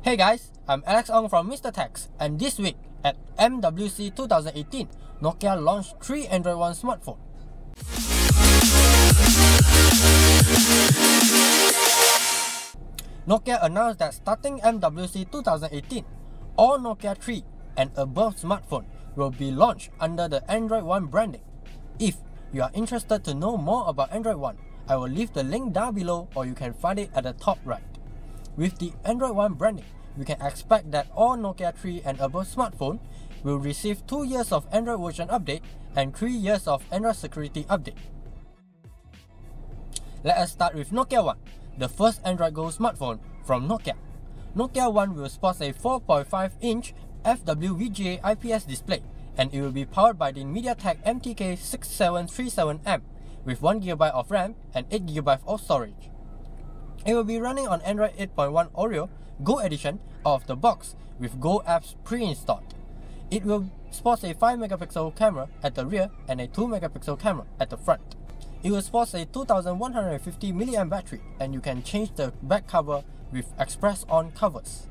Hey guys, I'm Alex Ong from Mr. Tex, and this week at MWC 2018, Nokia launched 3 Android One smartphones. Nokia announced that starting MWC 2018, all Nokia 3 and above smartphones will be launched under the Android One branding. If you are interested to know more about Android One, I will leave the link down below, or you can find it at the top right. With the Android One branding, we can expect that all Nokia 3 and above smartphones will receive 2 years of Android version update and 3 years of Android security update. Let us start with Nokia One, the first Android Go smartphone from Nokia. Nokia One will sport a 4.5-inch FWVGA IPS display, and it will be powered by the MediaTek MTK6737M with 1GB of RAM and 8GB of storage. It will be running on Android 8.1 Oreo Go Edition out of the box with Go apps pre-installed. It will sport a 5MP camera at the rear and a 2MP camera at the front. It will sport a 2150mAh battery, and you can change the back cover with Express On covers.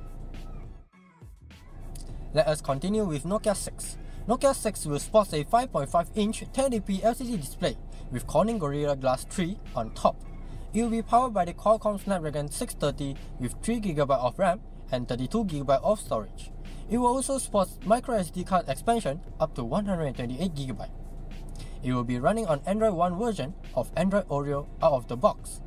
Let us continue with Nokia 6. Nokia 6 will sport a 5.5-inch 1080p LCD display with Corning Gorilla Glass 3 on top. It will be powered by the Qualcomm Snapdragon 630 with 3GB of RAM and 32GB of storage. It will also support microSD card expansion up to 128GB. It will be running on Android One version of Android Oreo out of the box.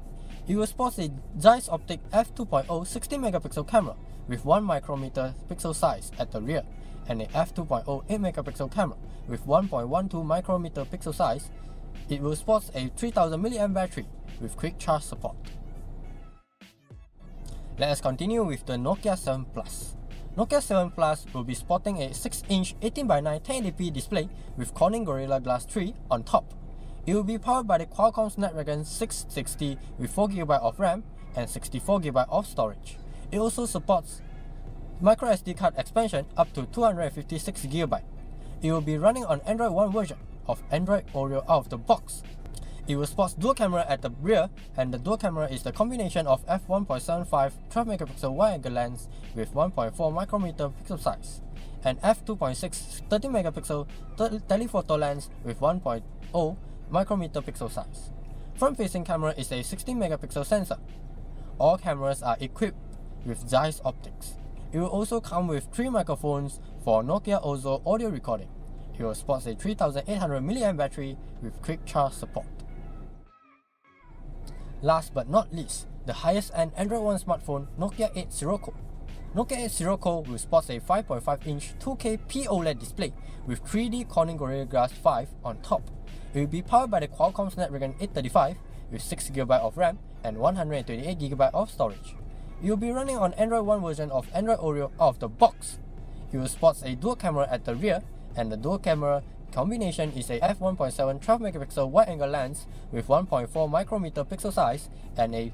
It will support a Zeiss Optic f2.0 60MP camera with 1 micrometer pixel size at the rear and a f2.0 8MP camera with 1.12 micrometer pixel size. It will support a 3000mAh battery with quick charge support. Let us continue with the Nokia 7 Plus. Nokia 7 Plus will be sporting a 6-inch 18:9 1080p display with Corning Gorilla Glass 3 on top. It will be powered by the Qualcomm Snapdragon 660 with 4GB of RAM and 64GB of storage. It also supports microSD card expansion up to 256GB. It will be running on Android One version of Android Oreo out of the box. It will sport dual camera at the rear, and the dual camera is the combination of f1.75 12MP wide-angle lens with 1.4 micrometer pixel size and f2.6 30MP telephoto lens with 1.0 micrometer pixel size. Front-facing camera is a 16MP sensor. All cameras are equipped with Zeiss optics. It will also come with 3 microphones for Nokia Ozo audio recording. It will sport a 3800mAh battery with quick charge support. Last but not least, the highest-end Android One smartphone, Nokia 8 Sirocco. Nokia 8 Sirocco will sport a 5.5-inch 2K POLED display with 3D Corning Gorilla Glass 5 on top. It will be powered by the Qualcomm Snapdragon 835 with 6GB of RAM and 128GB of storage. It will be running on Android One version of Android Oreo out of the box. It will sport a dual camera at the rear, and the dual camera combination is a f1.7 12MP wide-angle lens with 1.4 micrometer pixel size and a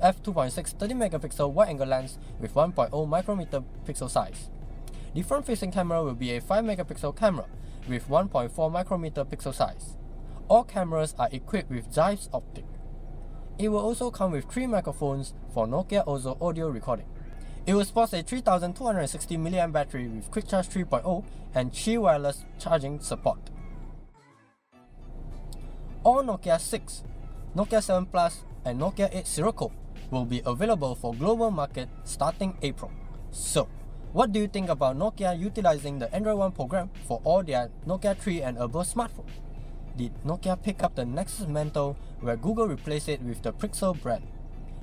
f2.6 30MP wide-angle lens with 1.0 micrometer pixel size. The front-facing camera will be a 5MP camera with 1.4 micrometer pixel size. All cameras are equipped with Zeiss optic. It will also come with 3 microphones for Nokia Ozo audio recording. It will sport a 3260mAh battery with Quick Charge 3.0 and Qi wireless charging support. All Nokia 6, Nokia 7 Plus and Nokia 8 Sirocco will be available for global market starting April. So, what do you think about Nokia utilizing the Android One program for all their Nokia 3 and above smartphones? Did Nokia pick up the Nexus Mantle where Google replaced it with the Pixel brand?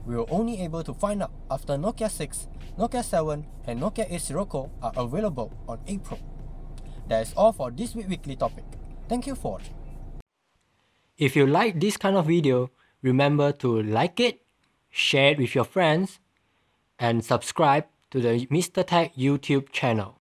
We were only able to find out after Nokia 6, Nokia 7 and Nokia 8 Sirocco are available on April. That is all for this weekly topic. Thank you for watching. If you like this kind of video, remember to like it, share it with your friends, and subscribe to the Mr. Tech YouTube channel.